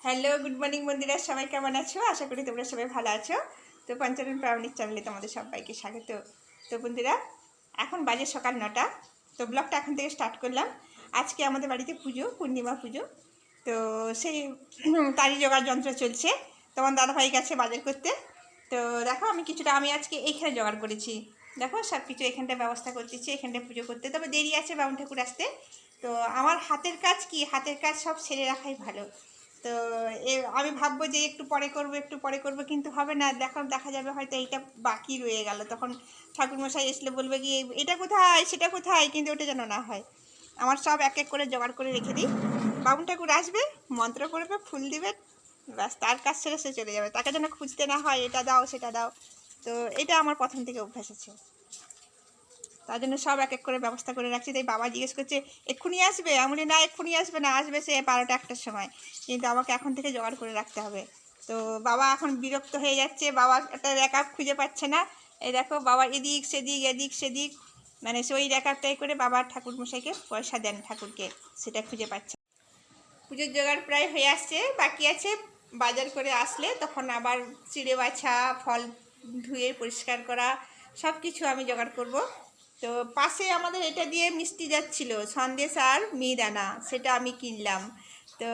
Hello, good morning বন্ধুরা, সবাই কেমন আছো? আশা করি তোমরা সবাই ভালো আছো। তো পঞ্চানন প্রামাণিক চ্যানেলে তোমাদের সবাইকে স্বাগত। তো বন্ধুরা, এখন বাজে সকাল 9টা। তো ব্লগটা এখন থেকে স্টার্ট করলাম। আজকে আমাদের বাড়িতে পুজো, পূর্ণিমা পুজো। তো সেই তারই জোগাড় যন্ত্র চলছে। তোমার দাদাভাই গেছে বাজার করতে। তো দেখো আমি আজকে এইখানে জোগাড় করেছি। দেখো সব কিছু এখানটায় ব্যবস্থা করতেছি, এখানটায় পুজো করতে। তবে দেরি আছে বামুন ঠাকুর আসতে। তো আমার হাতের কাজ সব সেরে রাখাই ভালো। তো আমি ভাববো যে একটু পরে করব, কিন্তু হবে না। দেখা যাবে হয়তো এইটা বাকি রয়ে গেল। তখন ঠাকুরমশাই আসলে বলবে কি এটা কোথায় সেটা কোথায়, কিন্তু ওটা যেন না হয়। আমার সব এক এক করে জোগাড় করে রেখে দিই। বামুন ঠাকুর আসবে, মন্ত্র করবে, ফুল দিবে, ব্যাস তার কাজ ছেড়ে সে চলে যাবে। তাকে যেন খুঁজতে না হয় এটা দাও সেটা দাও। তো এটা আমার প্রথম থেকে অভ্যাস আছে। তার জন্য সব এক এক করে ব্যবস্থা করে রাখছি। তাই বাবা জিজ্ঞেস করছে এক্ষুনি আসবে? আমি বলি না, এক্ষুনি আসবে না, আসবে সে 12টা 1টার সময়, কিন্তু আমাকে এখন থেকে জোগাড় করে রাখতে হবে। তো বাবা এখন বিরক্ত হয়ে যাচ্ছে, বাবা একটা র্যাকআপ খুঁজে পাচ্ছে না। এই দেখো বাবা এদিক সেদিক, মানে ওই র্যাকআপটাই করে বাবা ঠাকুরমশাইকে পয়সা দেন ঠাকুরকে, সেটা খুঁজে পাচ্ছে। পুজোর জোগাড় প্রায় হয়ে আসছে, বাকি আছে বাজার করে আসলে তখন আবার চিড়ে বাছা, ফল ধুয়ে পরিষ্কার করা, সব কিছু আমি জোগাড় করব। তো পাশে আমাদের এটা দিয়ে মিষ্টি যাচ্ছিল, সন্দেশ আর মিহিদানা, সেটা আমি কিনলাম। তো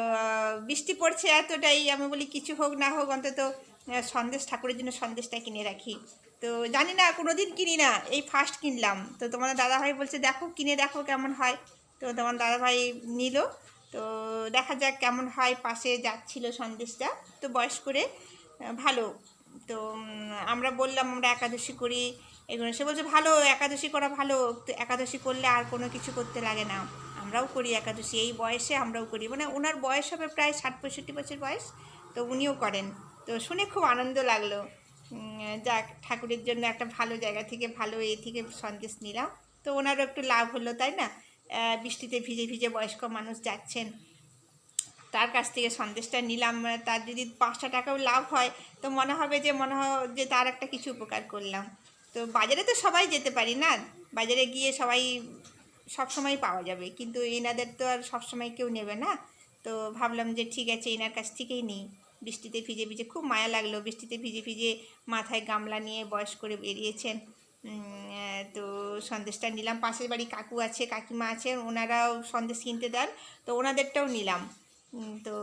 বৃষ্টি পড়ছে এতটাই, আমি বলি কিছু হোক না হোক অন্তত সন্দেশ, ঠাকুরের জন্য সন্দেশটা কিনে রাখি। তো জানি না, কোনো দিন কিনি না, এই ফার্স্ট কিনলাম। তো তোমাদের দাদাভাই বলছে দেখো কিনে দেখো কেমন হয়। তো তোমার দাদাভাই নিল। তো দেখা যাক কেমন হয়। পাশে যাচ্ছিল সন্দেশটা, তো বয়স করে ভালো। তো আমরা বললাম আমরা একাদশী করি এগুলো। সে বলছে ভালো, একাদশী করা ভালো। তো একাদশী করলে আর কোনো কিছু করতে লাগে না। আমরাও করি একাদশী, এই বয়সে আমরাও করি। মানে ওনার বয়স হবে প্রায় 60-65 বছর বয়স, তো উনিও করেন। তো শুনে খুব আনন্দ লাগলো। যাক, ঠাকুরের জন্য একটা ভালো জায়গা থেকে ভালো থেকে সন্দেশ নিলাম। তো ওনারও একটু লাভ হলো, তাই না? বৃষ্টিতে ভিজে ভিজে বয়স্ক মানুষ যাচ্ছেন, তার কাছ থেকে সন্দেশটা নিলাম। তার যদি 5টা টাকাও লাভ হয় তো মনে হয় যে তার একটা কিছু উপকার করলাম। তো বাজারে তো সবাই যেতে পারি না, বাজারে গিয়ে সবাই সব সময় পাওয়া যাবে, কিন্তু এনাদের তো আর সব সময় কেউ নেবে না। তো ভাবলাম যে ঠিক আছে, এনার কাছ থেকেই নিই। বৃষ্টিতে ভিজে ভিজে খুব মায়া লাগলো, বৃষ্টিতে ভিজে ভিজে মাথায় গামলা নিয়ে বয়স করে বেরিয়েছেন। তো সন্দেশটা নিলাম। পাশের বাড়ি কাকু আছে, কাকিমা আছে, ওনারাও সন্দেশ কিনতে দেন, তো ওনাদেরটাও নিলাম। তো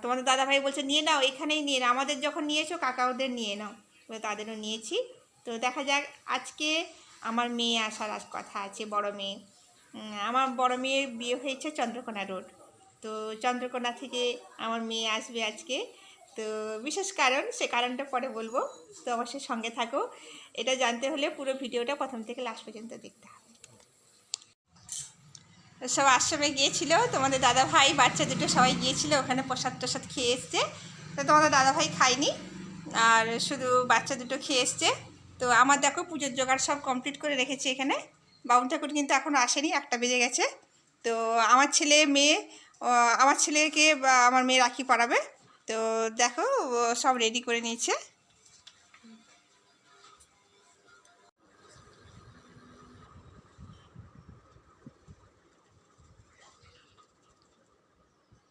তোমাদের দাদাভাই বলছে নিয়ে নাও, এখানেই নিয়ে নাও, আমাদের যখন নিয়েছো কাকা ওদের নিয়ে নাও। তো তাদেরও নিয়েছি। তো দেখা যাক, আজকে আমার মেয়ে আসার কথা আছে, বড় মেয়ে। আমার বড় মেয়ের বিয়ে হয়েছে চন্দ্রকোনা রোড। তো চন্দ্রকোনা থেকে আমার মেয়ে আসবে আজকে। তো বিশেষ কারণ, সে কারণটা পরে বলবো। তো অবশ্যই সঙ্গে থাকো। এটা জানতে হলে পুরো ভিডিওটা প্রথম থেকে লাস্ট পর্যন্ত দেখতে হবে। সব আশ্রমে গিয়েছিল, তোমাদের দাদাভাই বাচ্চা দুটো সবাই গিয়েছিল, ওখানে প্রসাদ টসাদ খেয়ে এসছে। তো তোমাদের দাদাভাই খায়নি, আর শুধু বাচ্চা দুটো খেয়ে এসছে। তো আমার দেখো পুজোর জোগাড় সব কমপ্লিট করে রেখেছি এখানে। বামুন ঠাকুর কিন্তু এখনও আসেনি, 1টা বেজে গেছে। তো আমার ছেলে মেয়ে, আমার ছেলেকে আমার মেয়ে রাখি পরাবে। তো দেখো সব রেডি করে নিয়েছে।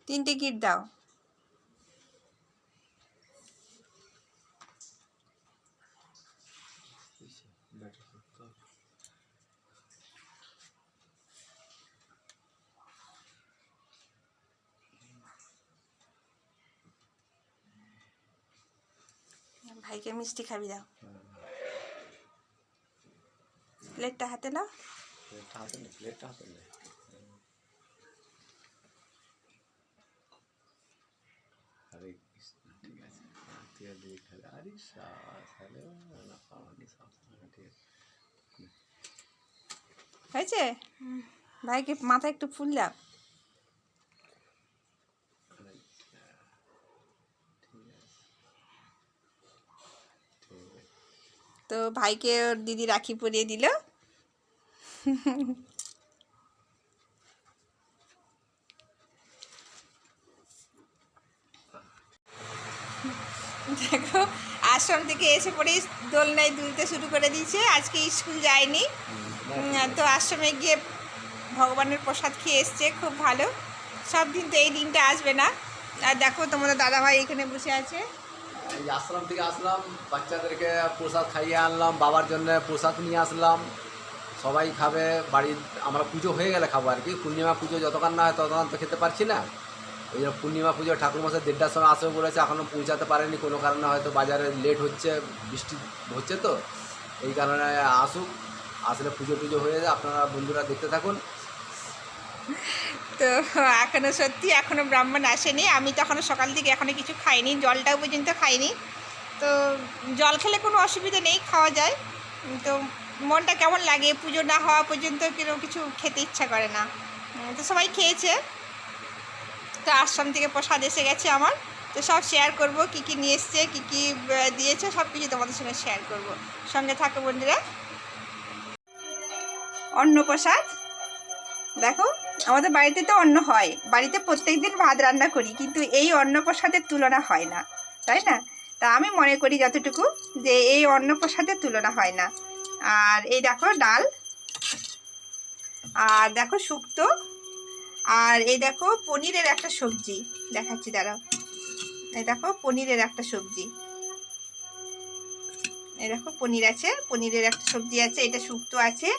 তিনটে গিট দাও। ভাইকে মিষ্টি খাবি দাও। প্লেটটা হাতে নাও। হয়েছে? ভাইকে মাথায় একটু ফুল দাও। তো ভাইকে ওর দিদি রাখি পরিয়ে দিল। দেখো আশ্রম থেকে এসে পরেই দোলনায় দুলতে শুরু করে দিয়েছে। আজকে স্কুল যায়নি, তো আশ্রমে গিয়ে ভগবানের প্রসাদ খেয়ে এসছে, খুব ভালো। সব দিন তো এই দিনটা আসবে না, আর দেখো তোমাদের দাদাভাই এখানে বসে আছে। এই আশ্রম থেকে আসলাম, বাচ্চাদেরকে প্রসাদ খাইয়ে আনলাম, বাবার জন্য প্রসাদ নিয়ে আসলাম, সবাই খাবে। বাড়ির আমরা পুজো হয়ে গেলে খাবো আর কি। পূর্ণিমা পুজো যতক্ষণ না হয় ততক্ষণ তো খেতে পারছি না। ওই জন্য পূর্ণিমা পুজো ঠাকুরমশাই 1:30টার সময় আসবে বলেছে, এখনও পৌঁছাতে পারেনি কোনো কারণে, হয়তো বাজারে লেট হচ্ছে, বৃষ্টি হচ্ছে তো এই কারণে। আসুক, আসলে পুজো টুজো হয়ে যায়, আপনারা বন্ধুরা দেখতে থাকুন। তো এখনও সত্যি এখনও ব্রাহ্মণ আসেনি। আমি তো এখনও সকাল থেকে এখনও কিছু খাইনি, জলটাও পর্যন্ত খাইনি। তো জল খেলে কোনো অসুবিধা নেই, খাওয়া যায়। তো মনটা কেমন লাগে পুজো না হওয়া পর্যন্ত, কেউ কিছু খেতে ইচ্ছা করে না। তো সবাই খেয়েছে। তো আশ্রম থেকে প্রসাদ এসে গেছে আমার, তো সব শেয়ার করব, কী কী নিয়ে এসছে, কী কী দিয়েছে, সব কিছু তোমাদের সঙ্গে শেয়ার করব। সঙ্গে থাকো বন্ধুরা। অন্নপ্রসাদ দেখো, আমাদের বাড়িতে তো অন্ন হয়, বাড়িতে প্রত্যেক দিন ভাত রান্না করি, কিন্তু এই অন্নপ্রসাদের তুলনা হয় না, তাই না? তা আমি মনে করি যতটুকু, যে এই অন্নপ্রসাদের তুলনা হয় না। আর এই দেখো ডাল, আর দেখো শুক্তো, আর এই দেখো পনিরের একটা সবজি দেখাচ্ছি, দাঁড়াও। এই দেখো পনিরের একটা সবজি, এই দেখো পনির আছে, পনিরের একটা সবজি আছে, এটা শুক্তো আছে।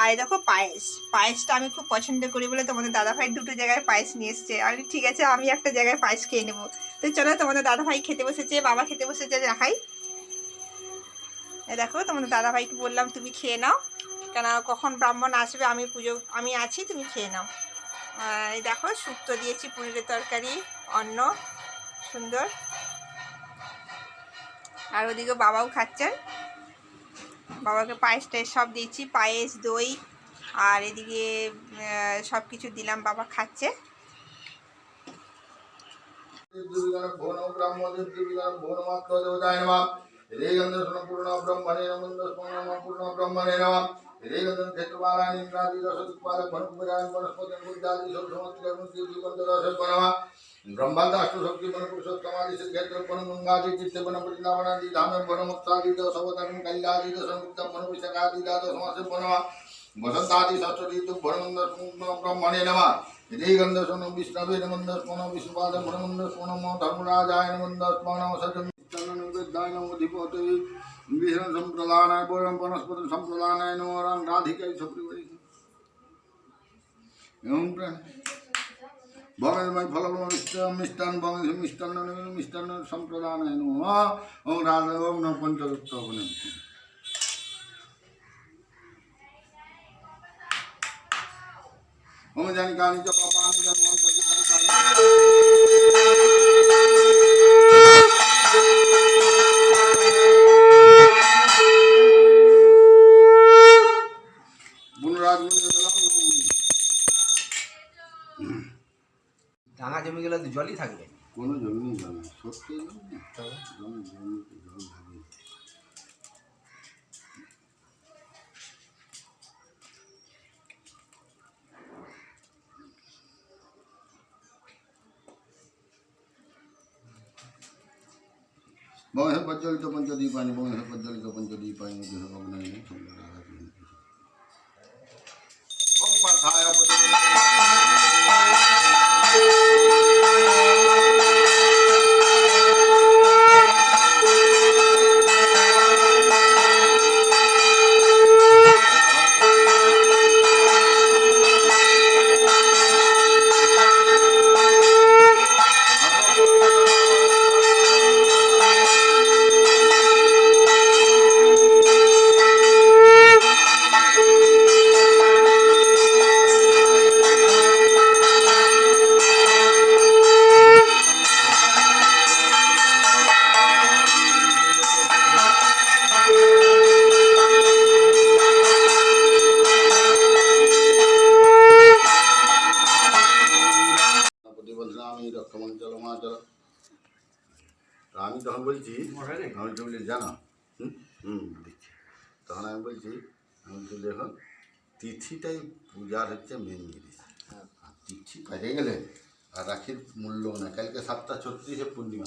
আর এই দেখো পায়েস, পায়েসটা আমি খুব পছন্দ করি বলে তোমাদের দাদাভাই দুটো জায়গায় পায়েস নিয়ে এসছে। আমি ঠিক আছে, আমি একটা জায়গায় পায়েস খেয়ে নেবো। তো চলো, তোমাদের দাদাভাই খেতে বসেছে, বাবা খেতে বসেছে, দেখাই। এই দেখো তোমাদের দাদাভাইকে বললাম তুমি খেয়ে নাও, কেন কখন ব্রাহ্মণ আসবে, আমি আছি, তুমি খেয়ে নাও। এই দেখো শুক্তো দিয়েছি, পনিরের তরকারি, অন্ন, সুন্দর। আর ওদিকে বাবাও খাচ্ছেন, বাবাকে পায়েস টায়েস সব দিয়েছি, পায়েস, দই, আর এদিকে সব কিছু দিলাম, বাবা খাচ্ছে। ब्रह्मांडाष्ट शक्ति मन पुरुषोत्तमादि क्षेत्र वन गंगादि तीर्थ वन वृंदावनादि धाम वन मुक्तादि सवतरण कल्यादि संयुक्त मन विशाखादि दाद समास वन वसंतादि षष्ठी ऋतु भरमंद ब्रह्मणे नमः श्रीगंध सोन विष्णवे नमंद स्मन विष्णुपाद भरमंद स्मन धर्मराजाय नमंद स्मन सजन निवेदाय नमो अधिपते विहरण संप्रदानाय बोरम वनस्पति संप्रदानाय नमो राधिकाय सप्रिवै एवं भगवान फल मिष्टान भगवान मिष्टान मिष्टान संप्रदान है ओम राधा ओम न पंचरत्न बने ओम जानी कानी च पापानि जन्मंत बुनराज मुनि ডাঙা জমি গেলে তো জলই থাকবে, কোনো জল নেই, জল সত্যি জল লাগে। बंश प्रज्वलित पंचदीपानि बंश प्रज्वलित पंचदीपानि ओम पाठाय আমি তখন বলছি, আমি তো বলি জানো দিচ্ছি, তখন আমি বলছি, আমি বলছি দেখুন তিথিটাই পূজার হচ্ছে মেন জিনিস। তিথি পেরে গেলে আর রাখির মূল্য না। কালকে 7:36 পূর্ণিমা,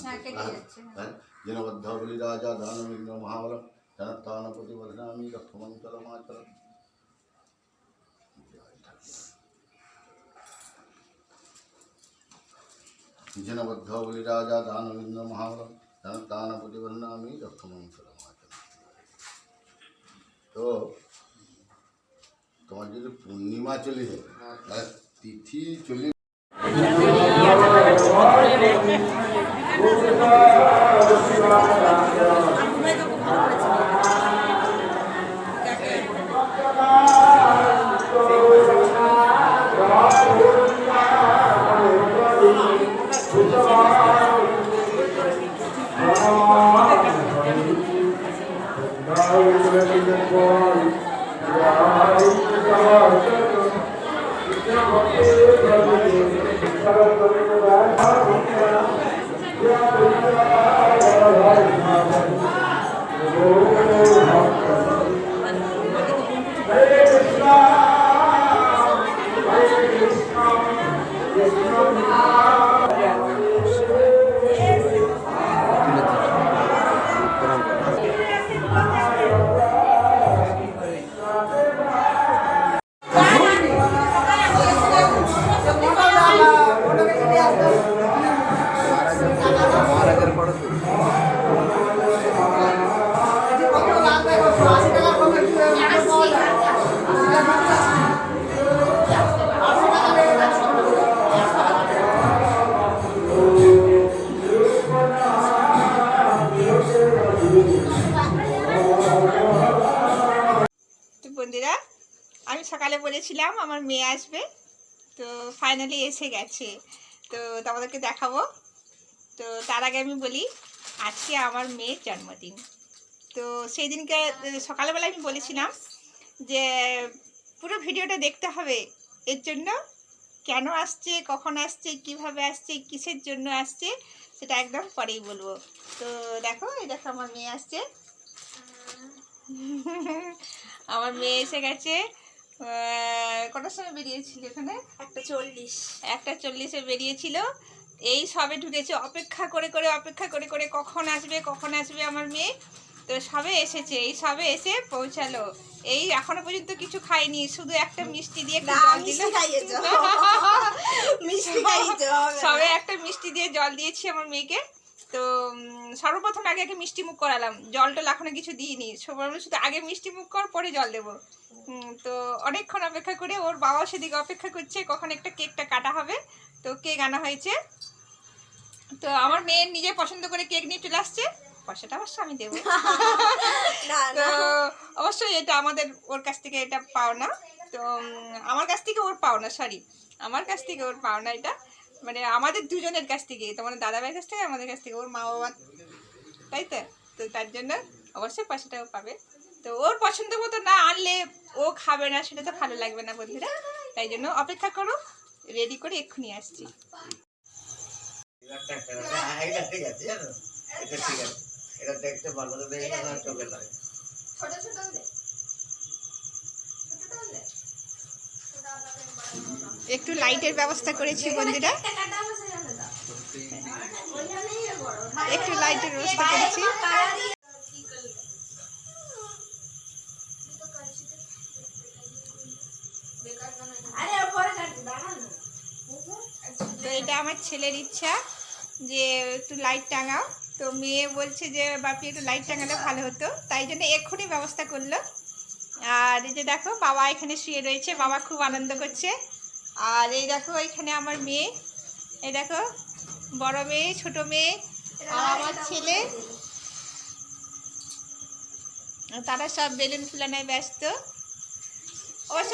হ্যাঁ জনবদ্ধ বলি রাজা দানবিঘ্ন মহাবলম জনত্তান প্রতিবধনা আমি রক্ষমঞ্চল মাচল। जिनबद्ध बलिराजा दानवेन्द्र महाबलम दान प्रतिबन्नामि रक्षमं शरणमागतम्। तो তোমার যদি পূর্ণিমা চলে যায় তাহলে তিথি চলে বন্ধুরা আমি সকালে বলেছিলাম আমার মেয়ে আসবে, তো ফাইনালি এসে গেছে। তো তোমাদেরকে দেখাবো। তো তার আগে আমি বলি আজকে আমার মেয়ের জন্মদিন। তো সেই দিনকে সকালবেলা আমি বলেছিলাম যে পুরো ভিডিওটা দেখতে হবে, এর জন্য কেন আসছে, কখন আসছে, কিভাবে আসছে, কিসের জন্য আসছে সেটা একদম পরেই বলবো। তো দেখো, এই দেখো আমার মেয়ে আসছে। আমার মেয়ে এসে গেছে। কটার সময় বেরিয়েছিল? এখানে 1:40 বেরিয়েছিল। এই সবে ঢুকেছে, অপেক্ষা করে করে কখন আসবে আমার মেয়ে। তো সবে এসেছে, এই সবে এসে পৌঁছালো। এই এখনো পর্যন্ত কিছু খাইনি, শুধু একটা মিষ্টি দিয়ে জল দিল। সবে একটা মিষ্টি দিয়ে জল দিয়েছি আমার মেয়েকে। তো সর্বপ্রথম আগে মিষ্টি মুখ করালাম, জলটা এখনো কিছু দিইনি। শুধু আগে মিষ্টি মুখ কর, পরে জল দেবো। তো অনেকক্ষণ অপেক্ষা করে ওর বাবা সেদিকে অপেক্ষা করছে কখন একটা কেকটা কাটা হবে। তো কেক আনা হয়েছে। তো আমার মেয়ের নিজে পছন্দ করে কেক নিয়ে চলে আসছে, পয়সাটা অবশ্য আমি দেবো। তো অবশ্যই এটা আমাদের ওর কাছ থেকে এটা পাওনা। তো আমার কাছ থেকে ওর পাওনা, সরি আমার কাছ থেকে ওর পাওনা, এটা মানে আমাদের দুজনের কাছ থেকে, তোমার দাদা ভাইয়ের কাছ থেকে, আমাদের কাছ থেকে, ওর মা বাবা, তাই তো। তো তার জন্য অবশ্যই পয়সাটাও পাবে। তো ওর পছন্দ মতো না আনলে ও খাবে না, সেটা তো ভালো লাগবে না বন্ধুরা। তাই জন্য অপেক্ষা করো, রেডি করে এক্ষুনি আসছি। একটু লাইটের ব্যবস্থা করেছি বন্ধুরা, একটু লাইটের ব্যবস্থা করেছি। তো এটা আমার ছেলের ইচ্ছা যে একটু লাইট টাঙাও। তো মেয়ে বলছে যে বাপি একটু লাইট টাঙালে ভালো হতো, তাই জন্য এক্ষুনি ব্যবস্থা করলো। আর এই যে দেখো বাবা এখানে শুয়ে রয়েছে, বাবা খুব আনন্দ করছে। আর এই দেখো এখানে আমার মেয়ে, এই দেখো বড় মেয়ে, ছোট মেয়ে আর আমার ছেলে, তারা সব বেলুন ফুলানোয় ব্যস্ত। অবশ্য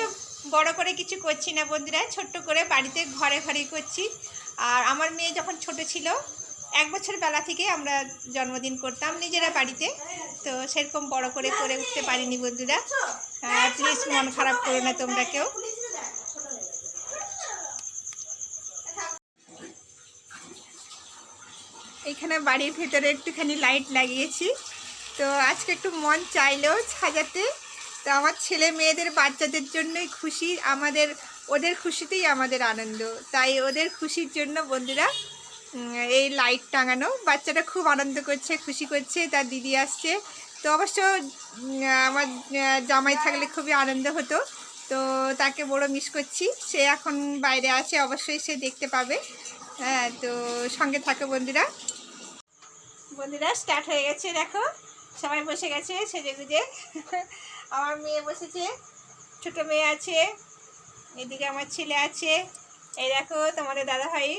বড় করে কিছু করছি না বন্ধুরা, ছোট্ট করে বাড়িতে ঘরে ঘরেই করছি। আর আমার মেয়ে যখন ছোট ছিল, 1 বছর বেলা থেকে আমরা জন্মদিন করতাম নিজেরা বাড়িতে। তো সেরকম বড় করে উঠতে পারিনি বন্ধুরা, প্লিজ মন খারাপ করো না তোমরা কেউ। এখানে বাড়ির ভেতরে একটুখানি লাইট লাগিয়েছি। তো আজকে একটু মন চাইলেও সাজাতে। তো আমার ছেলে মেয়েদের বাচ্চাদের জন্যই খুশি, ওদের খুশিতেই আমাদের আনন্দ। তাই ওদের খুশির জন্য বন্ধুরা এই লাইট টাঙানো। বাচ্চাটা খুব আনন্দ করছে, খুশি করছে, তার দিদি আসছে। তো অবশ্য আমার জামাই থাকলে খুবই আনন্দ হতো। তো তাকে বড় মিস করছি, সে এখন বাইরে আছে, অবশ্যই সে দেখতে পাবে। হ্যাঁ, তো সঙ্গে থাকো বন্ধুরা। বন্ধুরা স্টার্ট হয়ে গেছে, দেখো সবাই বসে গেছে সেজে গুজে। আমার মেয়ে বসেছে, ছোট মেয়ে আছে, এদিকে আমার ছেলে আছে, এই দেখো তোমাদের দাদাভাই।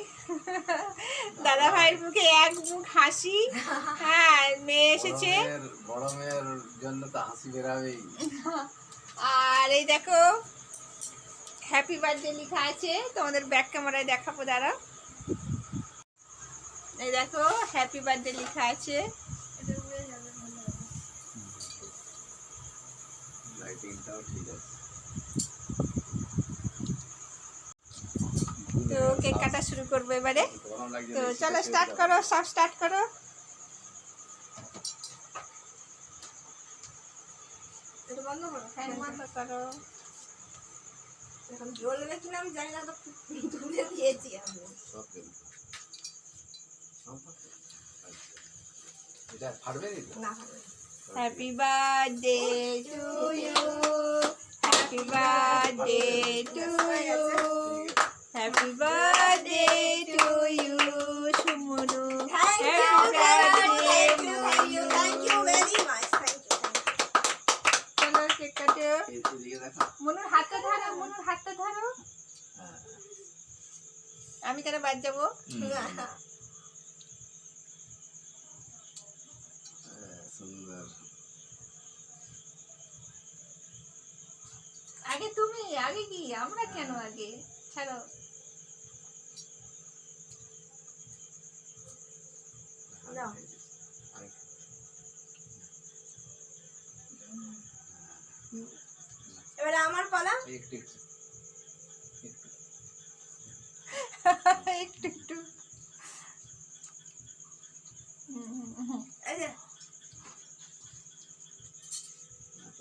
দাদাভাইয়ের মুখে এক মুখ হাসি। হ্যাঁ, মেয়ে এসেছে, বড় মেয়ের জন্য তো হাসি বেরাবেই। আর এই দেখো হ্যাপি বার্থডে লেখা আছে, তোমাদের ব্যাক ক্যামেরায় দেখাবো দাঁড়া। এই দেখো হ্যাপি বার্থডে লেখা আছে। লাইটিংটাও ঠিক আছে। তো কেক কাটা শুরু করবো এবারে। গরম লাগছে তো না, চলো শীতের স্টার্ট শরীরটা। করো, সব স্টার্ট করো। বন্ধ করো, ফ্যান বন্ধ করো। এখন জ্বলবে কিনা আমি জানি না, তো তুলে দিয়েছি আমি। সব ফেলবো। সব ফেলবো। আচ্ছা। এটা ফাটবে নি তো? না, happy birthday to you, happy birthday to you, happy birthday to you Sumanu, happy birthday to you. চলো কেক কাটো। এদিকে দেখো। মনুর হাতটা ধরো, মনুর হাতটা ধরো। হ্যাঁ। আমি কেন বাদ যাবো? হ্যাঁ, সুন্দর। আগে তুমি, আগে কি আমরা কেন আগে? ছাড়ো। নাও। এবারে আমার পালা। একটু একটু। একটু একটু।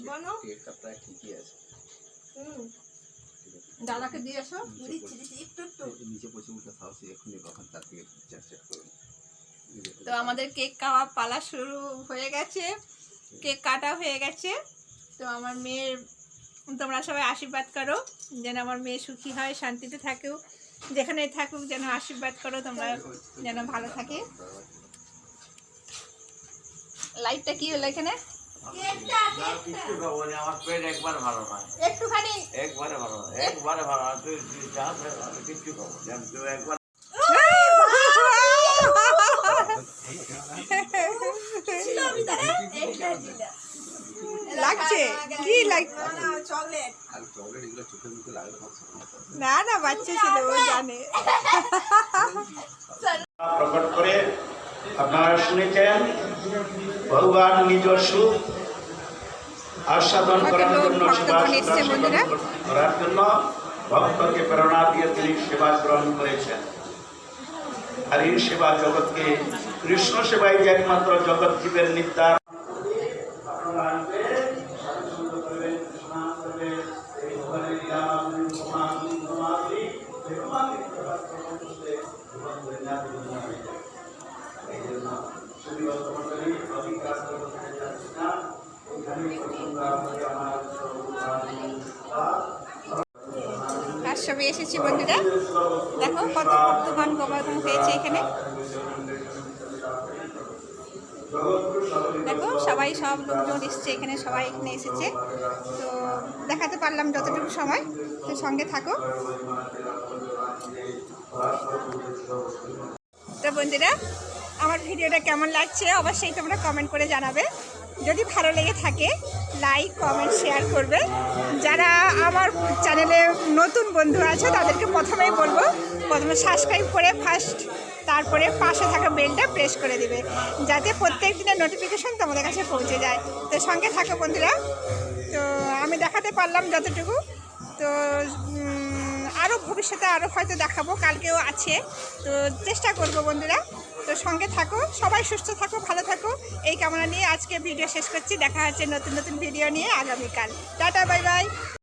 বলো। কেকটা প্রায় ঠিকই আছে। দাদাকে দিয়ে আসো। নিচে পচে উঠে সাহসী এক্ষুনি কখন তার থেকে চ্যাট করুন। তো আমাদের কেক খাওয়া পালা শুরু হয়ে গেছে, কেক কাটা হয়ে গেছে। তো আমার মেয়ের তোমরা সবাই আশীর্বাদ করো যেন আমার মেয়ে সুখী হয়, শান্তিতে থাকুক, যেখানে থাকুক যেন আশীর্বাদ করো তোমরা যেন ভালো থাকে। লাইটটা কি হলো এখানে? কিচ্ছু খাবো না, আমার পেট একবার ভালো নয়, একটুখানি। একবারে ভালো নয়, একবারে ভালো নয়। তুই যা খাস, আমি কিচ্ছু খাবো না, তুই একবার লাগছে কি লাগছে? আর চকলেট এগুলো চোখে মুখে লাগলে না না, বাচ্চা ছিল, ও জানে। প্রকট করে আপনারা শুনেছেন ভগবান নিজ সুখ আস্বাদন করার জন্য সেবা করার জন্য ভক্তকে প্রেরণা দিয়ে তিনি সেবা গ্রহণ করেছেন। আর এই সেবা জগৎকে কৃষ্ণ সেবাই যে একমাত্র জগৎ জীবের নির্ধার। আর সবাই এসেছি বন্ধুরা, দেখো কত ভক্তগণ গোবর্ধন হয়েছে এখানে। দেখো সবাই, সব লোকজন এসছে এখানে, সবাই এখানে এসেছে। তো দেখাতে পারলাম যতটুকু সময়, তো সঙ্গে থাকো। তো বন্ধুরা, আমার ভিডিওটা কেমন লাগছে অবশ্যই তোমরা কমেন্ট করে জানাবে। যদি ভালো লেগে থাকে লাইক কমেন্ট শেয়ার করবে। যারা আমার চ্যানেলে নতুন বন্ধু আছে তাদেরকে প্রথমেই বলবো, প্রথমে সাবস্ক্রাইব করে ফার্স্ট, তারপরে পাশে থাকা বেলটা প্রেস করে দেবে, যাতে প্রত্যেক দিনের নোটিফিকেশন তোমাদের কাছে পৌঁছে যায়। তো সঙ্গে থাকো বন্ধুরা। তো আমি দেখাতে পারলাম যতটুকু, তো আরও ভবিষ্যতে আরও হয়তো দেখাবো, কালকেও আছে। তো চেষ্টা করব বন্ধুরা। তো সঙ্গে থাকো, সবাই সুস্থ থাকো, ভালো থাকো, এই কামনা নিয়ে আজকে ভিডিও শেষ করছি। দেখা হচ্ছে নতুন নতুন ভিডিও নিয়ে আগামীকাল। Tata, bye bye.